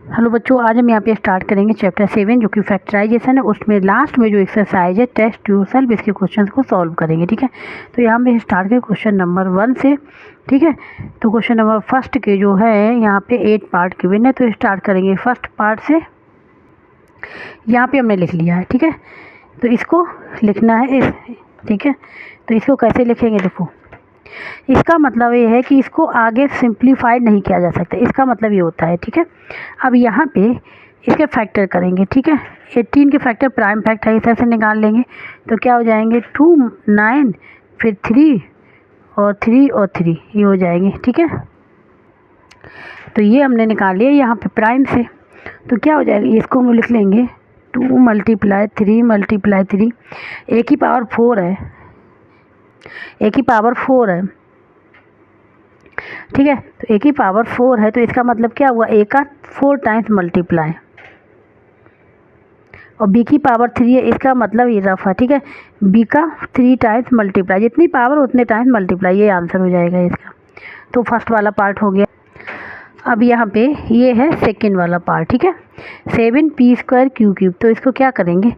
Hello बच्चों, आज हम यहाँ पे स्टार्ट करेंगे चैप्टर 7 जो कि फैक्टराइजेशन है। उसमें लास्ट में जो एक्सरसाइज है टेस्ट योरसेल्फ, इसके क्वेश्चन को सॉल्व करेंगे। ठीक है, तो यहाँ पे स्टार्ट करें क्वेश्चन नंबर 1 से। ठीक है, तो क्वेश्चन नंबर फर्स्ट के जो है यहाँ पे 8 पार्ट के विन है, तो स्टार्ट करेंगे फर्स्ट पार्ट से। यहाँ पे हमने लिख लिया है। ठीक है, तो इसको लिखना है ठीक है, तो इसको कैसे लिखेंगे, देखो इसका मतलब ये है कि इसको आगे सिंप्लीफाइड नहीं किया जा सकता, इसका मतलब ये होता है। ठीक है, अब यहाँ पे इसके फैक्टर करेंगे। ठीक है, 18 के फैक्टर प्राइम फैक्टर इस तरह से निकाल लेंगे, तो क्या हो जाएंगे 2 9 फिर 3 और 3 और 3 ये हो जाएंगे। ठीक है, तो ये हमने निकाल लिया यहाँ पे प्राइम से, तो क्या हो जाएगा इसको हम लिख लेंगे 2 × 3 × 3, ए की पावर 4 है, ए की पावर 4 है। ठीक है, तो ए की पावर 4 है, तो इसका मतलब क्या हुआ, ए का 4 टाइम्स मल्टीप्लाई, और बी की पावर 3 है, इसका मतलब ये रफ है। ठीक है, बी का 3 टाइम्स मल्टीप्लाई, जितनी पावर उतने टाइम्स मल्टीप्लाई, ये आंसर हो जाएगा इसका। तो फर्स्ट वाला पार्ट हो गया। अब यहाँ पे ये है सेकंड वाला पार्ट। ठीक है, 7p² क्यू, तो इसको क्या करेंगे,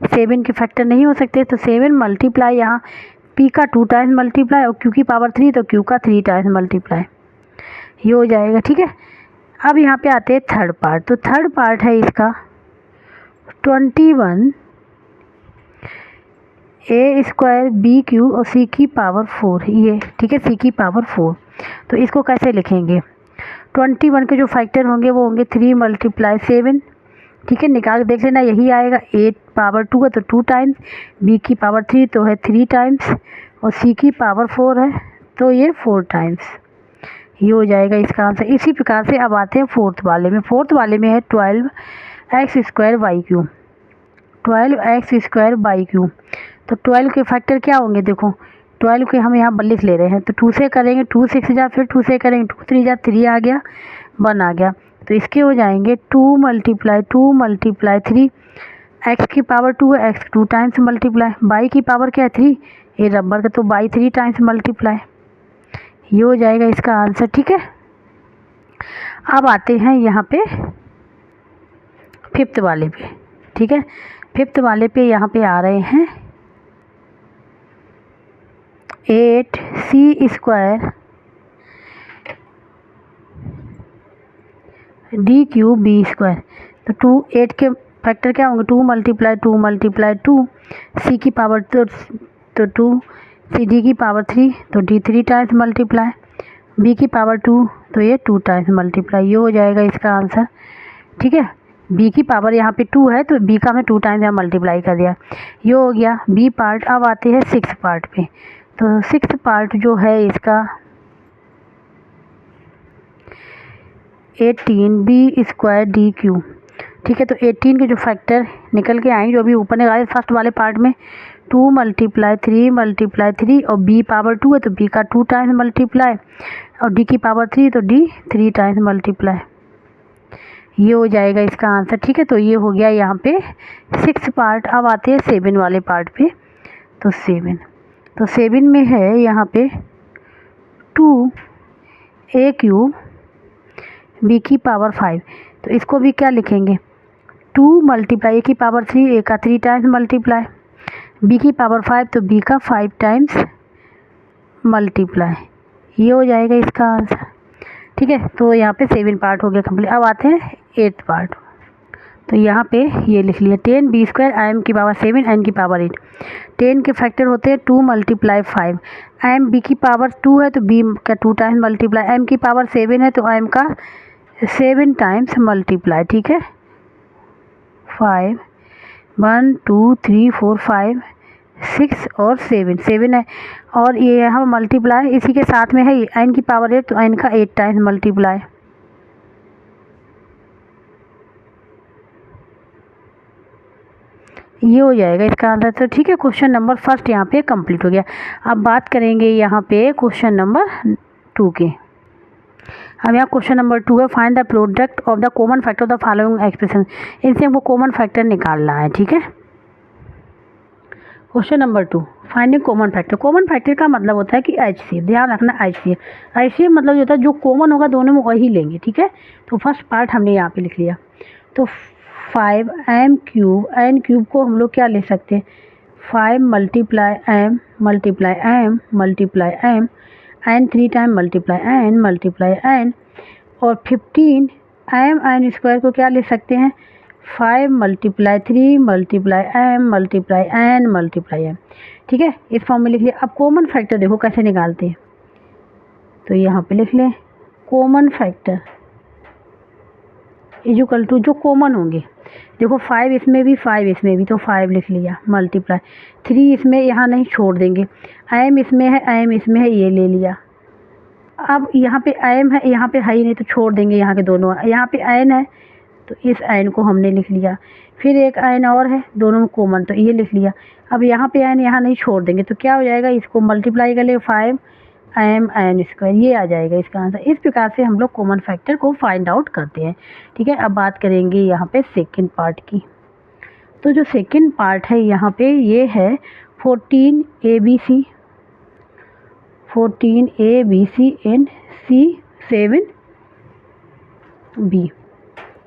7 के फैक्टर नहीं हो सकते, तो 7 मल्टीप्लाई यहाँ p का 2 टाइम्स मल्टीप्लाई और q की पावर 3, तो q का 3 टाइम्स मल्टीप्लाई, ये हो जाएगा। ठीक है, अब यहाँ पे आते हैं थर्ड पार्ट, तो थर्ड पार्ट है इसका 21 a² bq और c की पावर 4 ये। ठीक है, c की पावर 4, तो इसको कैसे लिखेंगे, 21 के जो फैक्टर होंगे वो होंगे 3 × 7। ठीक है, निकाल के देख लेना, यही आएगा। 8 पावर 2 है तो 2 टाइम्स, b की पावर 3 तो है 3 टाइम्स, और c की पावर 4 है तो ये 4 टाइम्स, ये हो जाएगा इसका आंसर। इसी प्रकार से अब आते हैं फोर्थ वाले में। फोर्थ वाले में है 12x² y³, 12x² y³, तो 12 के फैक्टर क्या होंगे, देखो 12 के हम यहाँ लिख ले रहे हैं, तो 2 से करेंगे 2 6 जा, फिर 2 से करेंगे 2 3 जा, 3 आ गया, 1 आ गया, तो इसके हो जाएंगे 2 × 3, x की पावर 2 है, x 2 टाइम्स मल्टीप्लाई, y की पावर क्या है 3, ये रबर का, तो y 3 टाइम्स मल्टीप्लाई, ये हो जाएगा इसका आंसर। ठीक है, अब आते हैं यहाँ पे फिफ्थ वाले पे। ठीक है, फिफ्थ वाले पे यहाँ पे आ रहे हैं 8c² d³b², तो 8 के फैक्टर क्या होंगे 2 × 2 c की पावर तो 2, सी डी की पावर 3 तो d 3 टाइम्स मल्टीप्लाई, b की पावर 2 तो ये 2 टाइम्स मल्टीप्लाई, ये हो जाएगा इसका आंसर। ठीक है, b की पावर यहाँ पे 2 है तो b का मैं 2 टाइम्स यहाँ मल्टीप्लाई कर दिया, ये हो गया b पार्ट। अब आते हैं 6 पार्ट पे, तो 6 पार्ट जो है इसका 18b² d³। ठीक है, तो 18 के जो फैक्टर निकल के आएंगे, जो अभी ऊपर निकाले फर्स्ट वाले पार्ट में, 2 × 3 और b पावर 2 है तो b का 2 टाइम्स मल्टीप्लाई, और d की पावर 3 तो d 3 टाइम्स मल्टीप्लाई, ये हो जाएगा इसका आंसर। ठीक है, तो ये हो गया यहाँ पे 6 पार्ट। अब आते हैं 7 वाले पार्ट पे, तो 7 में है यहाँ पे 2a³ b की पावर 5, तो इसको भी क्या लिखेंगे 2 × a की पावर 3, a का 3 टाइम्स मल्टीप्लाई, b की पावर 5 तो b का 5 टाइम्स मल्टीप्लाई, ये हो जाएगा इसका आंसर। ठीक है, तो यहाँ पे 7 पार्ट हो गया कंप्लीट। अब आते हैं 8 पार्ट, तो यहाँ पे ये लिख लिया 10b² im की पावर 7 n की पावर 8, 10 के फैक्टर होते हैं 2 × 5, m b की पावर 2 है तो b का 2 टाइम्स मल्टीप्लाई, m की पावर 7 है तो m का 7 टाइम्स मल्टीप्लाई। ठीक है, 5 1 2 3 4 5 6 और 7 है, और ये यहाँ मल्टीप्लाई इसी के साथ में है n की पावर 8 तो n का 8 टाइम्स मल्टीप्लाई, ये हो जाएगा इसका आंसर। तो ठीक है, क्वेश्चन नंबर फर्स्ट यहाँ पे कंप्लीट हो गया। अब बात करेंगे यहाँ पे क्वेश्चन नंबर 2 के। अब यहाँ क्वेश्चन नंबर 2 है, find the product of the common factor of the following expression, इनसे हमको कॉमन फैक्टर निकालना है। ठीक है, question number 2, finding common factor. Common factor का मतलब होता है कि HCF, ध्यान रखना HCF। HCF मतलब होता है जो कॉमन होगा दोनों में वही लेंगे, ठीक है। तो फर्स्ट पार्ट हमने यहाँ पे लिख लिया। तो 5m क्यूब, n क्यूब को हम लोग क्या ले सकते हैं, 5 multiply m multiply m multiply m, n 3 time multiply n multiply n, और 15 m n² को क्या ले सकते हैं, 5 multiply 3 multiply m multiply n multiply m, ठीक है। इस फॉर्म में लिख लिया। अब कॉमन फैक्टर देखो कैसे निकालते हैं, तो यहाँ पे लिख लें कॉमन फैक्टर इक्वल टू जो कॉमन होंगे, देखो 5 इसमें भी 5 इसमें भी, तो 5 लिख लिया मल्टीप्लाई 3 इसमें यहाँ नहीं छोड़ देंगे, m इसमें है m इसमें है, ये ले लिया। अब यहाँ पे m है, यहाँ पे है ही नहीं तो छोड़ देंगे यहाँ के दोनों, यहाँ पे n है तो इस n को हमने लिख लिया। फिर एक n और है दोनों में कॉमन, तो ये लिख लिया। अब यहाँ पे n यहाँ नहीं छोड़ देंगे तो क्या हो जाएगा, इसको मल्टीप्लाई कर ले 5m n², ये आ जाएगा इसका आंसर। इस प्रकार से हम लोग कॉमन फैक्टर को फाइंड आउट करते हैं, ठीक है। अब बात करेंगे यहाँ पे सेकंड पार्ट की। तो जो सेकंड पार्ट है यहाँ पे ये है 14abc एंड C7b,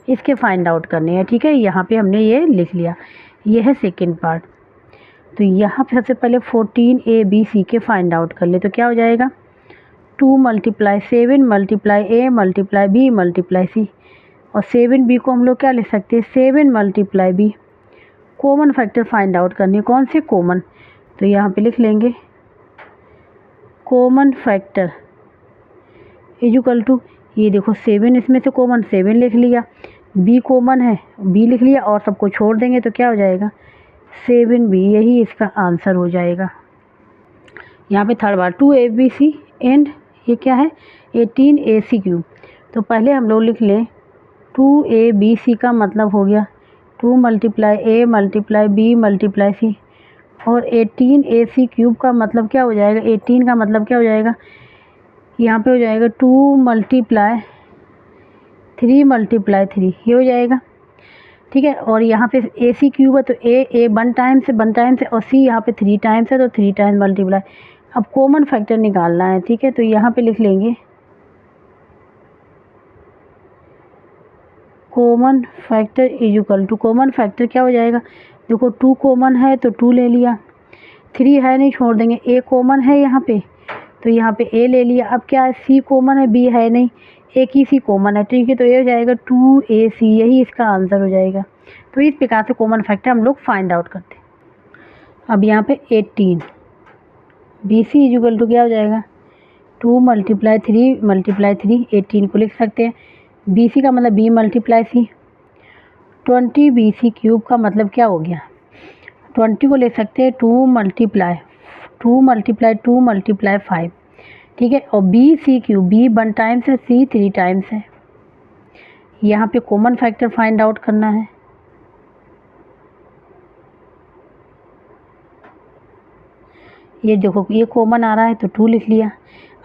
इसके फाइंड आउट करने हैं, ठीक है। यहाँ पे हमने ये लिख लिया, ये है सेकंड पार्ट। तो यहाँ पे सबसे पहले 14abc के फाइंड आउट कर ले, तो क्या हो जाएगा 2 multiply 7 multiply a multiply b multiply c, और 7b को हम लोग क्या ले सकते हैं 7 multiply b। Common factor find out करने, कौन से कॉमन, तो यहाँ पे लिख लेंगे कॉमन फैक्टर इक्वल टू, ये देखो 7 इसमें से कॉमन 7 लिख लिया, b कॉमन है b लिख लिया, और सबको छोड़ देंगे तो क्या हो जाएगा 7b, यही इसका आंसर हो जाएगा। यहाँ पे थर्ड बार 2abc एंड ये क्या है 18ac क्यूब। तो पहले हम लोग लिख लें 2abc का मतलब हो गया 2 multiply a multiply b multiply c, और 18ac क्यूब का मतलब क्या हो जाएगा, 18 का मतलब क्या हो जाएगा, यहाँ पे हो जाएगा 2 मल्टीप्लाई 3 मल्टीप्लाई 3, ये हो जाएगा, ठीक है। और यहाँ पे ac क्यूब है तो a 1 टाइम से और c यहाँ पे 3 टाइम्स है तो 3 टाइम्स मल्टीप्लाई। अब कॉमन फैक्टर निकालना है, ठीक है। तो यहाँ पे लिख लेंगे common factor equal to, common factor क्या हो जाएगा, देखो 2 कॉमन है तो 2 ले लिया, 3 है नहीं छोड़ देंगे, a कॉमन है यहाँ पे तो यहाँ पे a ले लिया। अब क्या है c कॉमन है, b है नहीं, एक ही c कॉमन है, ठीक है। तो ये हो जाएगा 2ac, यही इसका आंसर हो जाएगा। तो इस प्रकार से कॉमन फैक्टर हम लोग फाइंड आउट करते हैं। अब यहाँ पे 18bc इक्वल टू क्या हो जाएगा 2 मल्टीप्लाई 3 मल्टीप्लाई 3, 18 को लिख सकते हैं, bc का मतलब b multiply c, 20bc cube का मतलब क्या हो गया 20 को ले सकते हैं 2 मल्टीप्लाई 2 मल्टीप्लाई 5, ठीक है। और bc क्यूब, b 1 टाइम्स है, c 3 टाइम्स है। यहाँ पे कॉमन फैक्टर फाइंड आउट करना है, ये देखो ये कॉमन आ रहा है तो 2 लिख लिया।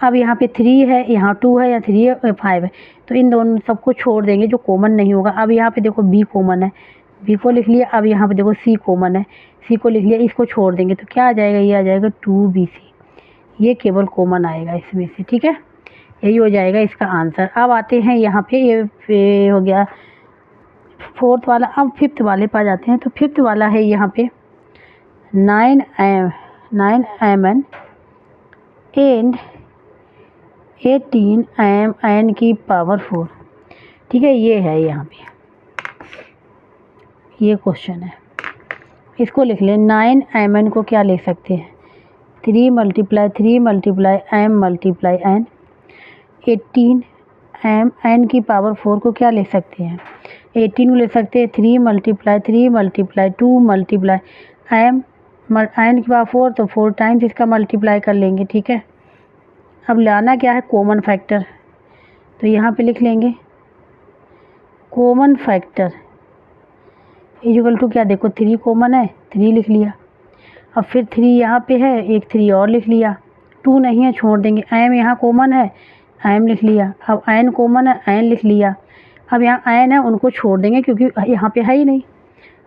अब यहाँ पे 3 है, यहाँ 2 है, या 3 है 5 है, तो इन दोनों सबको छोड़ देंगे जो कॉमन नहीं होगा। अब यहाँ पे देखो b कॉमन है, b को लिख लिया। अब यहाँ पे देखो c कॉमन है, c को लिख लिया, इसको छोड़ देंगे तो क्या आ जाएगा, ये आ जाएगा 2bc, ये केवल कॉमन आएगा इसमें से, ठीक है। यही हो जाएगा इसका आंसर। अब आते हैं यहाँ पे, ये हो गया फोर्थ वाला। अब फिफ्थ वाले पास जाते हैं। तो फिफ्थ वाला है यहाँ पे 9mn एंड 18mn की पावर 4, ठीक है। ये है यहाँ पे, ये क्वेश्चन है, इसको लिख लें 9mn को क्या ले सकते हैं 3 multiply 3 multiply m multiply n, 18mn की पावर 4 को क्या ले सकते हैं 18 को ले सकते हैं 3 मल्टीप्लाई 2 मल्टीप्लाई m n की पावर 4, तो 4 टाइम्स इसका मल्टीप्लाई कर लेंगे, ठीक है। अब लाना क्या है कॉमन फैक्टर, तो यहाँ पे लिख लेंगे कॉमन फैक्टर इक्वल टू क्या, देखो 3 कॉमन है 3 लिख लिया। अब फिर 3 यहाँ पे है, एक 3 और लिख लिया, 2 नहीं है छोड़ देंगे, m यहाँ कॉमन है m लिख लिया। अब n कॉमन है n लिख लिया। अब यहाँ n है उनको छोड़ देंगे क्योंकि यहाँ पे है ही नहीं,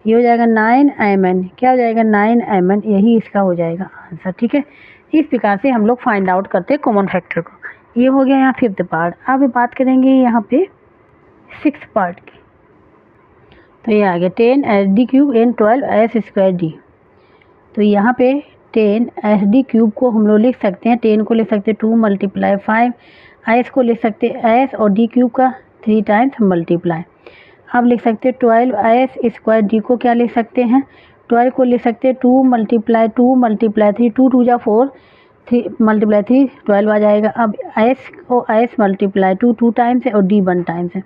ये हो जाएगा 9mn, क्या हो जाएगा 9mn, यही इसका हो जाएगा आंसर। ठीक है, इस प्रकार से हम लोग फाइंड आउट करते हैं कॉमन फैक्टर को। ये हो गया यहाँ 5th पार्ट। अब बात करेंगे यहाँ पे 6th पार्ट की। तो ये आ गया 10SD³ and 12S²D। तो यहाँ पे 10SD³ को हम लोग लिख सकते हैं, 10 को लिख सकते हैं 2 × 5, S को लिख सकते हैं S और D³ का 3 टाइम्स मल्टीप्लाई। अब लिख सकते हैं 12S²D को क्या लिख सकते हैं, 12 को लिख सकते हैं 2 × 3, 2 2 जा 4, 3 × 3 12 आ जाएगा। अब S को S मल्टीप्लाई 2 टाइम्स है और D 1 टाइम्स है।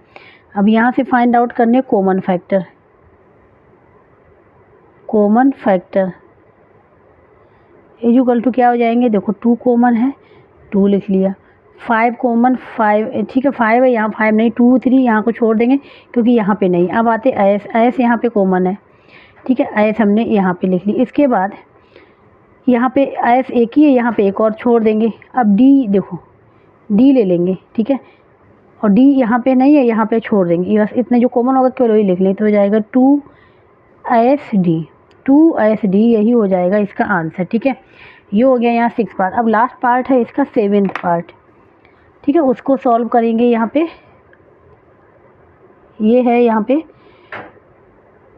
अब यहाँ से फाइंड आउट करने common factor. Common factor equal to क्या हो जाएंगे, देखो 2 कॉमन है, 2 लिख लिया, 5 कॉमन 5, ठीक है 5 है यहाँ, 5 नहीं 2 3 यहाँ को छोड़ देंगे क्योंकि यहाँ पे नहीं। अब आते S यहाँ पे कॉमन है, ठीक है S हमने यहाँ पे लिख ली। इसके बाद यहाँ पे S एक ही है, यहाँ पे एक और छोड़ देंगे। अब D देखो, D ले लेंगे, ठीक है, और D यहाँ पे नहीं है, यहाँ पे छोड़ देंगे, बस इतने जो कॉमन होगा केवल वही लिख लें। तो हो जाएगा 2SD, यही हो जाएगा इसका आंसर। ठीक है, ये हो गया यहाँ 6 पार्ट। अब लास्ट पार्ट है इसका 7th पार्ट, ठीक है, उसको सॉल्व करेंगे। यहाँ पे ये है यहाँ पे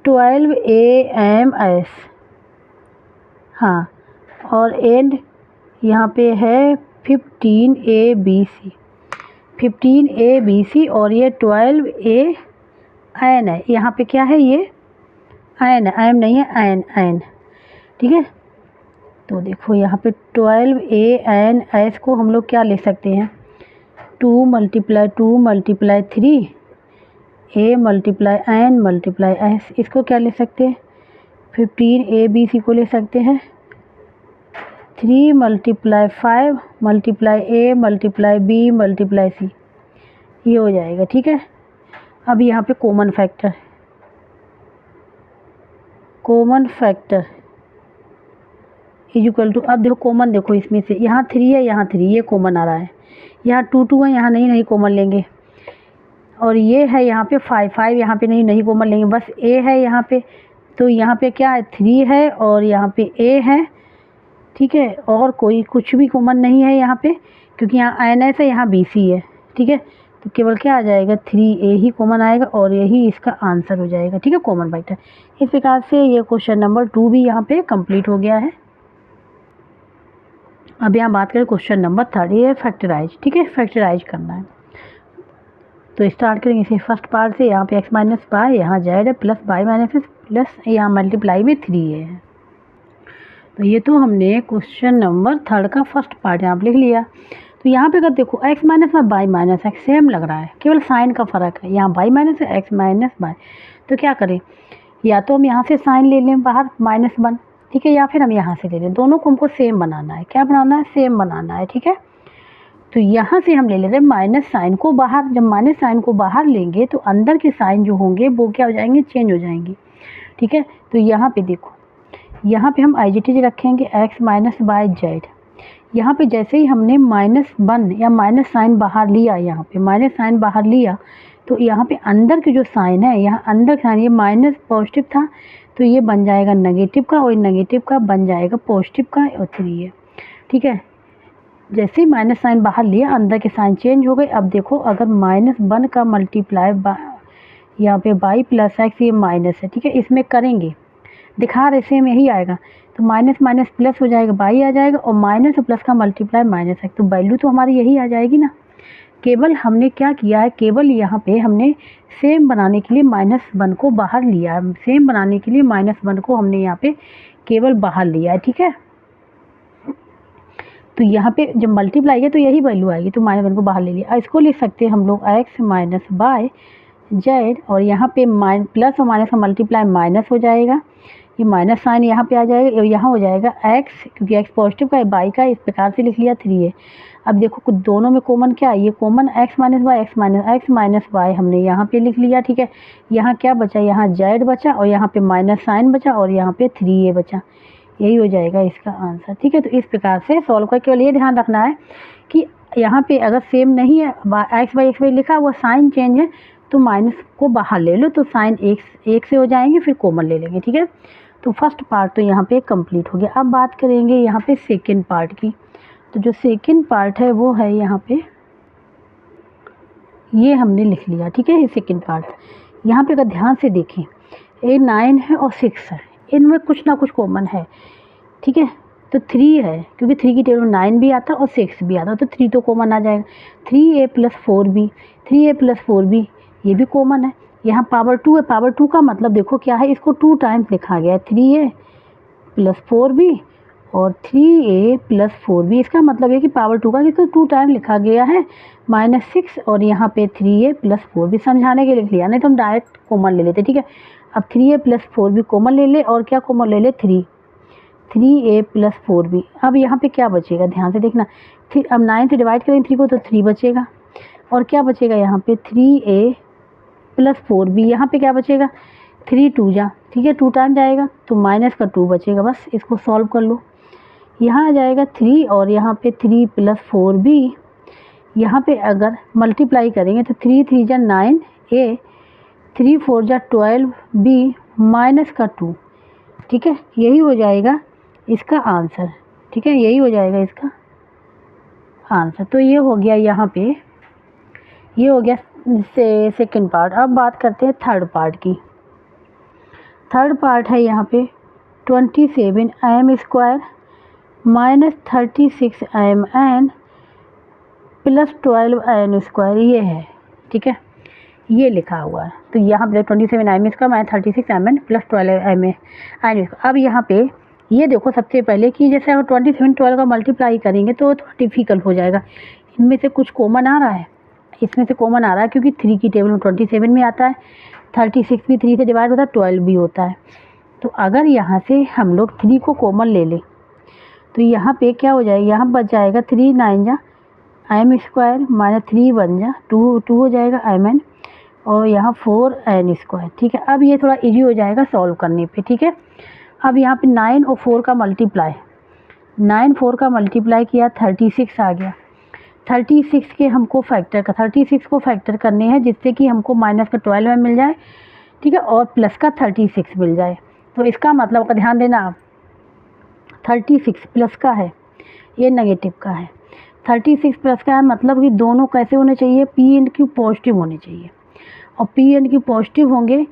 12AMS, हाँ, और एंड यहाँ पे है 15ABC और ये 12AN है। यहाँ पे क्या है, ये आयन है, आयन नहीं है, आयन, ठीक है। तो देखो यहाँ पे 12ANS को हम लोग क्या लिख सकते हैं, 2 × 3 A × N × S। इसको क्या लिख सकते हैं, 15ABC को लिख सकते हैं 3 × 5 × A × B × C, ये हो जाएगा। ठीक है, अब यहाँ पे कॉमन फैक्टर इक्वल टू, अब देखो कॉमन, देखो इसमें से यहाँ 3 है, यहाँ 3, ये कॉमन आ रहा है, यहाँ 2 है, यहाँ नहीं कॉमन लेंगे, और ये है यहाँ पे 5 यहाँ पे नहीं कॉमन लेंगे, बस A है यहाँ पे। तो यहाँ पे क्या है, 3 है और यहाँ पे A है, ठीक है, और कोई कुछ भी कॉमन नहीं है यहाँ पे, क्योंकि यहाँ NS है, यहाँ BC है, ठीक है। तो केवल क्या आ जाएगा, 3A ही कॉमन आएगा और यही इसका आंसर हो जाएगा। ठीक है, कॉमन फैक्टर। इस प्रकार से ये क्वेश्चन नंबर 2 भी यहाँ पे कंप्लीट हो गया है। अब यहाँ बात करें क्वेश्चन नंबर 3, ये फैक्टराइज। ठीक है, फैक्टराइज करना है तो स्टार्ट करेंगे इसे फर्स्ट पार्ट से। यहाँ पे x - y, यहाँ z है, प्लस y - x, प्लस यहाँ मल्टीप्लाई में 3 है। तो ये तो हमने क्वेश्चन नंबर 3 का फर्स्ट पार्ट यहाँ पे लिख लिया। तो यहाँ पे अगर देखो x - y - x सेम लग रहा है, केवल साइन का फ़र्क है, यहाँ y - x - y। तो क्या करें, या तो हम यहाँ से साइन ले लें बाहर -1, ठीक है, या फिर हम यहाँ से ले लें, दोनों को हमको सेम बनाना है। क्या बनाना है, सेम बनाना है। ठीक है, तो यहाँ से हम ले लेते हैं माइनस साइन को बाहर। जब माइनस साइन को बाहर लेंगे तो अंदर के साइन जो होंगे वो क्या हो जाएंगे, चेंज हो जाएंगे। ठीक है, तो यहाँ पे देखो, यहाँ पे हम IGT रखेंगे x - y z। यहाँ पे जैसे ही हमने -1 या माइनस साइन बाहर लिया, यहाँ पे माइनस साइन बाहर लिया, तो यहाँ पे अंदर के जो साइन है, यहाँ अंदर साइन, ये माइनस पॉजिटिव था तो ये बन जाएगा नेगेटिव का, और नेगेटिव का बन जाएगा पॉजिटिव का, और 3 है। ठीक है, जैसे ही माइनस साइन बाहर लिया अंदर के साइन चेंज हो गए। अब देखो अगर -1 का मल्टीप्लाई यहाँ पे y + x, ये माइनस है, ठीक है, इसमें करेंगे, दिखा रहे सेम यही आएगा। तो माइनस माइनस प्लस हो जाएगा, y आ जाएगा, और माइनस और प्लस का मल्टीप्लाई -x, तो वैल्यू तो हमारी यही आ जाएगी ना। केवल हमने क्या किया है, केवल यहाँ पे हमने सेम बनाने के लिए -1 को बाहर लिया है, सेम बनाने के लिए -1 को हमने यहाँ पे केवल बाहर लिया है। ठीक है, तो यहाँ पे जब मल्टीप्लाई है तो यही वैल्यू आएगी, तो -1 को बाहर ले लिया। इसको लिख सकते हैं हम लोग x - y z, और यहाँ पे प्लस और माइनस का मल्टीप्लाई माइनस हो जाएगा, ये माइनस साइन यहाँ पे आ जाएगा, और यहाँ हो जाएगा x, क्योंकि x पॉजिटिव का है, y का, इस प्रकार से लिख लिया 3 है। अब देखो कुछ दोनों में कॉमन क्या है, ये कॉमन x - y हमने यहाँ पे लिख लिया। ठीक है, यहाँ क्या बचा, यहाँ z बचा, और यहाँ पे माइनस साइन बचा, और यहाँ पे 3a बचा, यही हो जाएगा इसका आंसर। ठीक है, तो इस प्रकार से सॉल्व कर, केवल ये ध्यान रखना है कि यहाँ पे अगर सेम नहीं है, x y लिखा, वो साइन चेंज है, तो माइनस को बाहर ले लो, तो साइन एक से हो जाएंगे, फिर कॉमन ले लेंगे, ठीक है। तो फर्स्ट पार्ट तो यहाँ पे कंप्लीट हो गया। अब बात करेंगे यहाँ पे सेकंड पार्ट की। तो जो सेकंड पार्ट है वो है यहाँ पे, ये हमने लिख लिया, ठीक है। ये सेकंड पार्ट, यहाँ पे अगर ध्यान से देखें, ये 9 है और 6 है, इनमें कुछ ना कुछ कॉमन है, ठीक है। तो 3 है, क्योंकि 3 की टेबल में 9 भी आता है और 6 भी आता है, तो 3 तो कॉमन आ जाएगा। 3a + 4b, 3a + 4b ये भी कॉमन है। यहाँ पावर 2 है, पावर 2 का मतलब देखो क्या है, इसको 2 टाइम्स लिखा गया है, 3a + 4b और 3a + 4b, इसका मतलब है कि पावर 2 का इसको 2 टाइम लिखा गया है, -6 और यहाँ पे 3a + 4b समझाने के लिए लिख लिया, नहीं तो हम डायरेक्ट कॉमन ले लेते, ठीक है। अब 3a + 4b कॉमन ले ले, और क्या कॉमन ले ले, 3a + 4b। अब यहाँ पे क्या बचेगा, ध्यान से देखना, अब 9 से डिवाइड करेंगे 3 को तो 3 बचेगा, और क्या बचेगा यहाँ पे 3a + 4b, यहाँ पे क्या बचेगा 3 2 जा, ठीक है, 2 टाइम जाएगा तो माइनस का 2 बचेगा, बस इसको सॉल्व कर लो। यहाँ आ जाएगा 3 और यहाँ पे 3 + 4b, यहाँ पे अगर मल्टीप्लाई करेंगे तो 3 3 जा 9a, 3 4 जा 12b माइनस का 2, ठीक है, यही हो जाएगा इसका आंसर, ठीक है, यही हो जाएगा इसका आंसर। तो ये हो गया यहाँ पे, ये हो गया सेकंड पार्ट। अब बात करते हैं थर्ड पार्ट की। थर्ड पार्ट है यहाँ पे 27m² - 36mn + 12n², ये है, ठीक है, ये लिखा हुआ है। तो यहाँ पे 27m² - 36mn + 12mn²। अब यहाँ पे ये देखो सबसे पहले कि जैसे अगर 27 12 का मल्टीप्लाई करेंगे तो थोड़ा डिफिकल्ट हो जाएगा। इनमें से कुछ कॉमन आ रहा है, इसमें से कॉमन आ रहा है क्योंकि 3 की टेबल में 27 में आता है, 36 भी 3 से डिवाइड होता है, 12 भी होता है। तो अगर यहाँ से हम लोग 3 को कॉमन ले लें तो यहाँ पे क्या हो जाएगा, यहाँ बच जाएगा 3 9 जा m² - 3 1 जा 2 हो जाएगा mn, और यहाँ 4n², ठीक है। अब ये थोड़ा इजी हो जाएगा सॉल्व करने पे, ठीक है। अब यहाँ पे 9 और 4 का मल्टीप्लाई, 9 4 का मल्टीप्लाई किया 36 आ गया। 36 के हमको फैक्टर का 36 को फैक्टर करने हैं जिससे कि हमको माइनस का 12 मिल जाए, ठीक है, और प्लस का 36 मिल जाए। तो इसका मतलब का ध्यान देना आप, 36 प्लस का है, ये नेगेटिव का है, 36 प्लस का है, मतलब कि दोनों कैसे होने चाहिए, पी एंड क्यू पॉजिटिव होने चाहिए, और पी एंड क्यू पॉजिटिव होंगे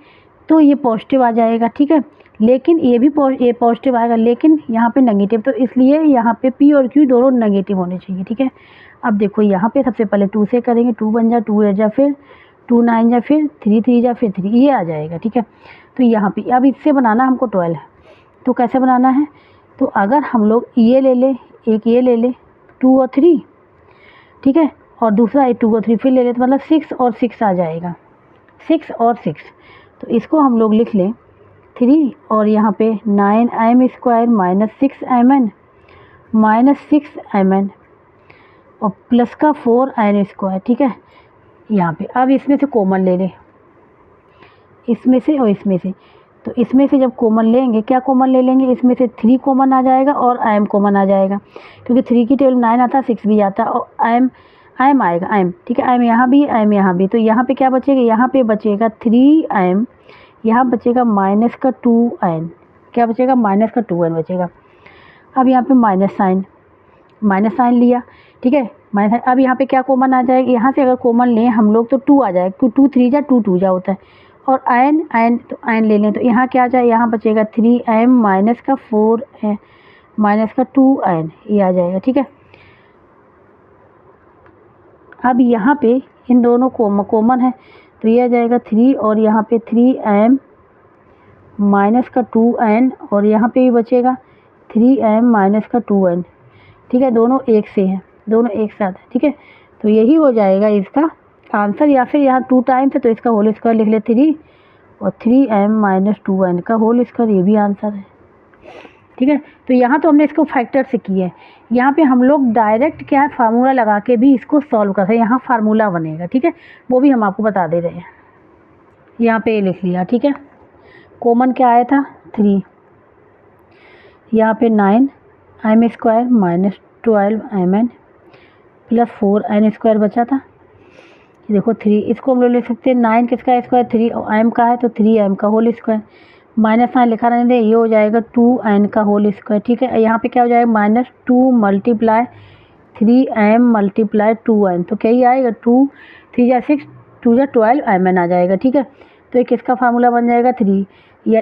तो ये पॉजिटिव आ जाएगा, ठीक है। लेकिन ये भी ये पॉजिटिव आएगा, लेकिन यहाँ पे नेगेटिव, तो इसलिए यहाँ पे पी और क्यू दोनों नेगेटिव होने चाहिए, ठीक है। अब देखो यहाँ पे सबसे पहले 2 से करेंगे, 2 1 जा 2 8 जा, फिर 2 9 जा, फिर 3 3 जा, फिर 3, ये आ जाएगा, ठीक है। तो यहाँ पे अब इससे बनाना हमको 12 है, तो कैसे बनाना है, तो अगर हम लोग ये ले लें, एक ये ले लें 2 और 3, ठीक है, और दूसरा 2 और 3 फिर ले लें, तो मतलब 6 और 6 आ जाएगा, 6 और 6। तो इसको हम लोग लिख लें 3 और यहाँ पे 9m² - 6mn -6mn और प्लस का 4n², ठीक है, यहाँ पे। अब इसमें से कॉमन ले लें, इसमें से और इसमें से, तो इसमें से जब कॉमन लेंगे, क्या कॉमन ले लेंगे, इसमें से 3 कॉमन आ जाएगा और m कॉमन आ जाएगा, क्योंकि 3 की टेबल 9 आता है, 6 भी आता है, और m आएगा, m, ठीक है, m यहाँ भी, m यहाँ भी, तो यहाँ पे क्या बचेगा, यहाँ पे बचेगा 3m, यहाँ बचेगा माइनस का 2n, क्या बचेगा, माइनस का 2n बचेगा। अब यहाँ पे माइनस साइन लिया, ठीक है, माइनस। अब यहाँ पे क्या कॉमन आ जाएगा, यहाँ से अगर कॉमन लें हम लोग तो 2 आ जाएगा, 2 3 जा 2 2 जा होता है, और n तो n ले लें, तो यहाँ क्या आ जाए, यहाँ बचेगा 3m माइनस का 4 माइनस का 2n, ये आ जाएगा, ठीक है। अब यहाँ पे इन दोनों कॉमन है, तो ये आ जाएगा 3 और यहाँ पे 3m माइनस का 2n, और यहाँ पे भी बचेगा 3m माइनस का 2n, ठीक है, दोनों एक से हैं, दोनों एक साथ है, ठीक है। तो यही हो जाएगा इसका आंसर, या फिर यहाँ 2 टाइम्स है तो इसका होल स्क्वायर लिख ले 3 और 3m माइनस 2n का होल स्क्वायर, ये भी आंसर है, ठीक है। तो यहाँ तो हमने इसको फैक्टर से किया है, यहाँ पे हम लोग डायरेक्ट क्या है फार्मूला लगा के भी इसको सॉल्व कर रहे हैं, यहाँ फार्मूला बनेगा, ठीक है, वो भी हम आपको बता दे रहे हैं। यहाँ पे लिख लिया, ठीक है, कॉमन क्या आया था 3, यहाँ पे 9m² - 12mn + 4n² बचा था, देखो 3, इसको हम लोग ले सकते हैं 9 किसका है स्क्वायर, 3m का है तो 3m का होल स्क्वायर, माइनस साइन लिखा रहने दें, ये हो जाएगा 2n का होल स्क्वायर। ठीक है, यहाँ पे क्या हो जाएगा -2 मल्टीप्लाई 3m मल्टीप्लाई 2n, तो क्या ही आएगा 2 3 जा 6 2 जा 12 mn आ जाएगा। ठीक है, तो ये किसका फार्मूला बन जाएगा 3 या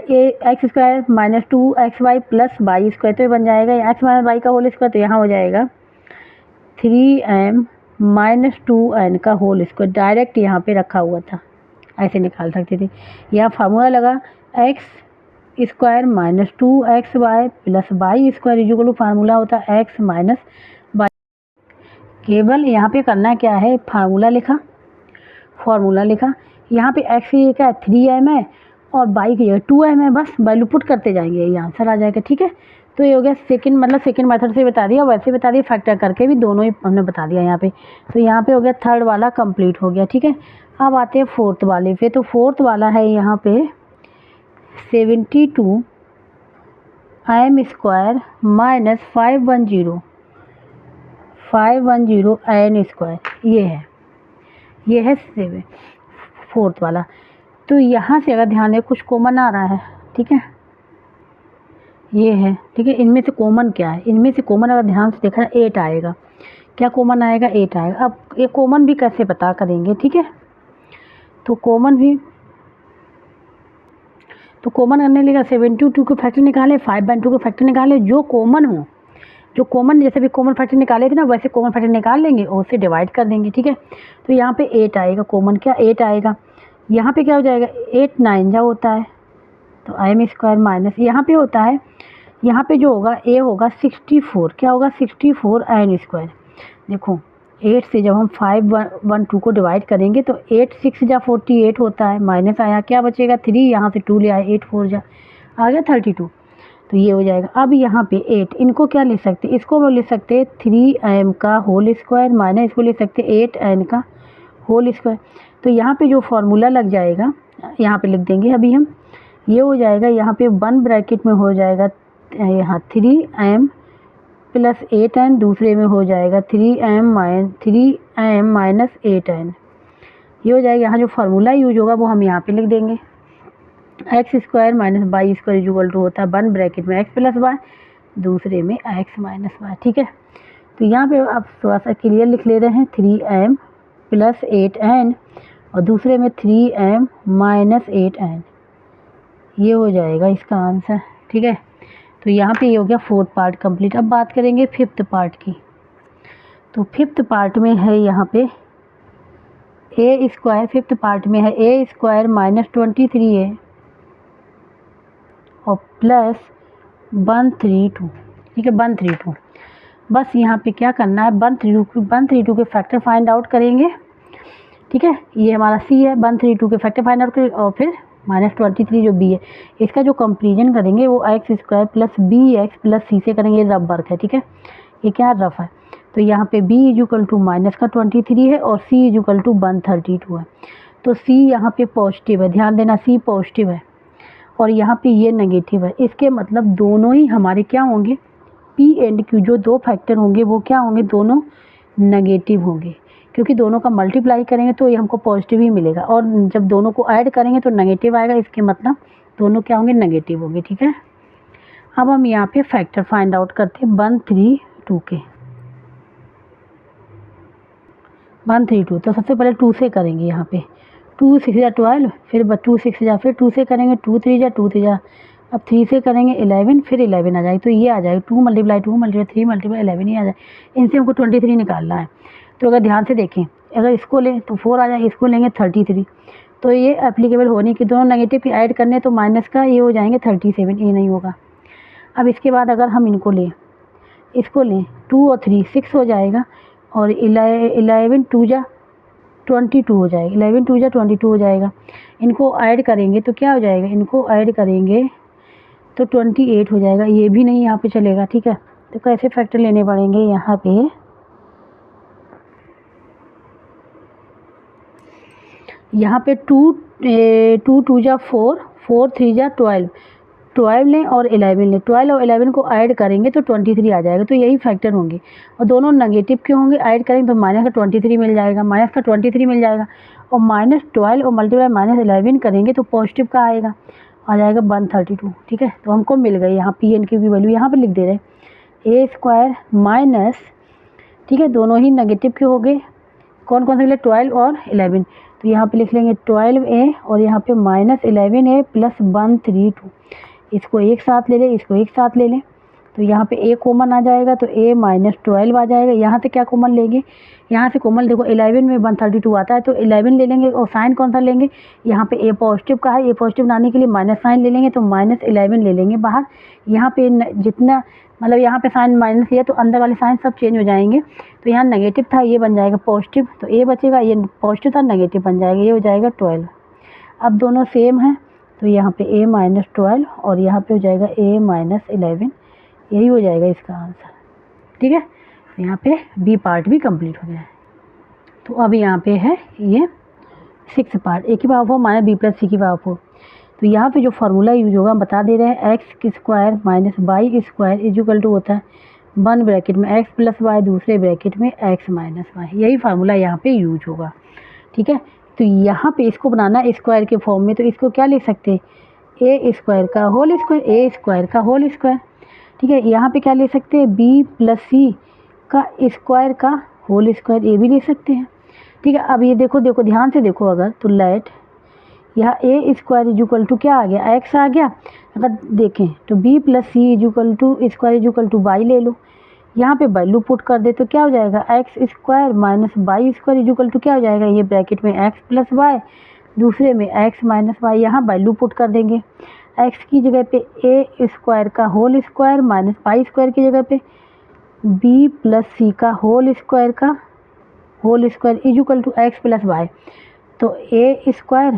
x square -2xy plus y square, तो ये बन जाएगा एक्स माइनस वाई का होल स्क्वायर, तो यहाँ हो जाएगा 3m -2n का होल स्क्वायर। डायरेक्ट यहाँ पे रखा हुआ था, ऐसे निकाल सकते थे। यहाँ फार्मूला लगा x square -2xy plus y square equal to formula होता है एक्स माइनस वाई। केवल यहाँ पे करना क्या है, फार्मूला लिखा, यहाँ पे एक्स की क्या 3m है और वाई की 2m है, बस वैल्यू पुट करते जाएंगे, ये आंसर आ जाएगा। ठीक है, तो ये हो गया सेकंड, मतलब सेकंड मेथड से बता दिया, वैसे बता दिया, फैक्टर करके भी दोनों ही हमने बता दिया यहाँ पे। तो यहाँ पे हो गया थर्ड वाला कंप्लीट हो गया। ठीक है, अब आते हैं फोर्थ वाले पे। तो फोर्थ वाला है यहाँ पे 72 m square minus 510 n square, ये है फोर्थ वाला। तो यहाँ से अगर ध्यान दें कुछ कॉमन आ रहा है, ठीक है, ये है, ठीक है, इनमें से कॉमन क्या है, इनमें से कॉमन अगर ध्यान से देखा 8 आएगा, क्या कॉमन आएगा 8 आएगा। अब ये कॉमन भी कैसे पता करेंगे, ठीक है, तो कॉमन करने लगा 72 के फैक्टर निकाले, 5/2 के फैक्टर निकाले, जो कॉमन जैसे भी कॉमन फैक्टर निकाले थे ना वैसे कॉमन फैक्टर निकाल लेंगे और उससे डिवाइड कर देंगे। ठीक है, तो यहाँ पे 8 आएगा, कॉमन क्या 8 आएगा। यहाँ पे क्या हो जाएगा 8 9 जा होता है तो m स्क्वायर माइनस यहाँ पे होता है, यहाँ पे जो होगा a होगा 64, क्या होगा 64 n स्क्वायर। देखो 8 से जब हम 512 को डिवाइड करेंगे तो 8 6 जा 48 होता है, माइनस आया, क्या बचेगा 3, यहाँ से 2 ले आए, 8 4 जा आ गया 32, तो ये हो जाएगा। अब यहाँ पे 8, इनको क्या ले सकते, इसको हम ले सकते हैं 3m का होल स्क्वायर माइनस इसको ले सकते 8n का होल स्क्वायर। तो यहाँ पे जो फार्मूला लग जाएगा यहाँ पे लिख देंगे अभी हम, ये हो जाएगा यहाँ पे 1 ब्रैकेट में हो जाएगा यहाँ 3m प्लस 8n, दूसरे में हो जाएगा 3m माइनस 8n, ये हो जाएगा। यहाँ जो फार्मूला यूज होगा वो हम यहाँ पे लिख देंगे, x square minus y square equal to होता है 1 ब्रैकेट में एक्स प्लस वाई, दूसरे में एक्स माइनस वाई। ठीक है, तो यहाँ पे आप थोड़ा सा क्लियर लिख ले रहे हैं 3m प्लस 8n और दूसरे में 3m माइनस 8n, ये हो जाएगा इसका आंसर। ठीक है, तो यहाँ पे ये हो गया फोर्थ पार्ट कंप्लीट। अब बात करेंगे फिफ्थ पार्ट की। तो फिफ्थ पार्ट में है यहाँ पे ए स्क्वायर, फिफ्थ पार्ट में है ए स्क्वायर माइनस 23a और प्लस 132। ठीक है, 132, बस यहाँ पे क्या करना है 132 के फैक्टर फाइंड आउट करेंगे। ठीक है, ये हमारा सी है, 132 के फैक्टर फाइंड आउट करेंगे और फिर -23 जो बी है इसका जो कंपेरिजन करेंगे वो x square plus b x plus c से करेंगे। ये रफ वर्क है, ठीक है, ये क्या रफ है। तो यहाँ पे b इक्वल टू माइनस का 23 है और c इक्वल टू 132 है। तो c यहाँ पे पॉजिटिव है, ध्यान देना c पॉजिटिव है और यहाँ पे ये नेगेटिव है। इसके मतलब दोनों ही हमारे क्या होंगे, p एंड q जो दो फैक्टर होंगे वो क्या होंगे, दोनों नेगेटिव होंगे, क्योंकि दोनों का मल्टीप्लाई करेंगे तो ये हमको पॉजिटिव ही मिलेगा और जब दोनों को ऐड करेंगे तो नेगेटिव आएगा। इसके मतलब दोनों क्या होंगे, नेगेटिव होंगे। ठीक है, अब हम यहाँ पे फैक्टर फाइंड आउट करते हैं 132 के 132। तो सबसे पहले 2 से करेंगे, यहाँ पे 2 6 जा 12, फिर 2 6 जा, फिर 2 से करेंगे 2 3 जा 2 3 जा, अब 3 से करेंगे 11, फिर 11 आ जाएगी। तो ये आ जाएगा 2 मल्टीप्लाई 3 मल्टीप्लाई 11 ही आ जाए। इनसे हमको 23 निकालना है। तो अगर ध्यान से देखें, अगर इसको लें तो 4 आ जाए, इसको लेंगे 33। तो ये एप्लीकेबल होने की, दोनों नेगेटिव की ऐड करने तो माइनस का ये हो जाएंगे 37, ये नहीं होगा। अब इसके बाद अगर हम इनको लें, इसको लें 2 और 3 6 हो जाएगा और 11 2 जा 22 हो जाएगा, 11 2 जा 22 हो जाएगा। इनको ऐड करेंगे तो क्या हो जाएगा, इनको ऐड करेंगे तो 28 हो जाएगा। ये भी नहीं यहाँ पे चलेगा। ठीक है, तो कैसे फैक्टर लेने पड़ेंगे, यहाँ पे यहाँ पे 2 2 जा 4 4 3 जा 12 12 लें और 11 लें, 12 और 11 को ऐड करेंगे तो 23 आ जाएगा, तो यही फैक्टर होंगे और दोनों नेगेटिव के होंगे, ऐड करेंगे तो माइनस का 23 मिल जाएगा, माइनस का 23 मिल जाएगा और -12 और मल्टीप्लाई -11 करेंगे तो पॉजिटिव का आएगा, आ जाएगा 132। ठीक है, तो हमको मिल गई यहाँ पी एन क्यू की वैल्यू यहाँ पर लिख दे रहे हैं a² माइनस, ठीक है दोनों ही नेगेटिव के हो गए, कौन कौन से मिले 12 और 11, तो यहाँ पे लिख लेंगे 12a और यहाँ पे -11a प्लस 132, इसको एक साथ ले लें, इसको एक साथ ले लें तो यहाँ पे a कॉमन आ जाएगा तो a -12 आ जाएगा। यहाँ से क्या कॉमन लेंगे, यहाँ से कॉमन देखो 11 में 132 आता है तो 11 ले लेंगे और साइन कौन सा लेंगे, यहाँ पे a पॉजिटिव का है, a पॉजिटिव लाने के लिए माइनस साइन ले लेंगे तो -11 ले लेंगे बाहर। यहाँ पे जितना मतलब यहाँ पे साइन माइनस है तो अंदर वाले साइन सब चेंज हो जाएंगे, तो यहाँ नेगेटिव था ये बन जाएगा पॉजिटिव, तो a बचेगा, ये पॉजिटिव था नेगेटिव बन जाएगा, ये हो जाएगा 12। अब दोनों सेम हैं तो यहाँ पे a -12 और यहाँ पे हो जाएगा a -11, यही हो जाएगा इसका आंसर। ठीक है, तो यहाँ पे बी पार्ट भी कंप्लीट हो गया है। तो अब यहाँ पे है ये 6 पार्ट, a की power 4 minus b plus c की पावर 4। तो यहाँ पे जो फार्मूला यूज होगा बता दे रहे हैं, x² minus y² equal to होता है 1 ब्रैकेट में x प्लस वाई, दूसरे ब्रैकेट में x माइनस वाई, यही फार्मूला यहाँ पे यूज होगा। ठीक है, तो यहाँ पे इसको बनाना स्क्वायर के फॉर्म में, तो इसको क्या लिख सकते हैं, a² का होल स्क्वायर, a² का होल स्क्वायर। ठीक है, यहाँ पे क्या ले सकते हैं, b प्लस सी का स्क्वायर का होल स्क्वायर, ये भी ले सकते हैं। ठीक है, अब ये देखो ध्यान से देखो, अगर तो लेट यहाँ a² इक्वल टू क्या आ गया, x आ गया, अगर देखें तो b plus c equal to square equal to y ले लो, यहाँ पे वैल्यू पुट कर दे तो क्या हो जाएगा, x² minus y² equal to क्या हो जाएगा, ये ब्रैकेट में x प्लस वाई, दूसरे में x माइनस वाई, यहाँ वैल्यू पुट कर देंगे, x की जगह पे a² का होल स्क्वायर माइनस y² की जगह पे b प्लस सी का whole square equal to x plus y, तो a²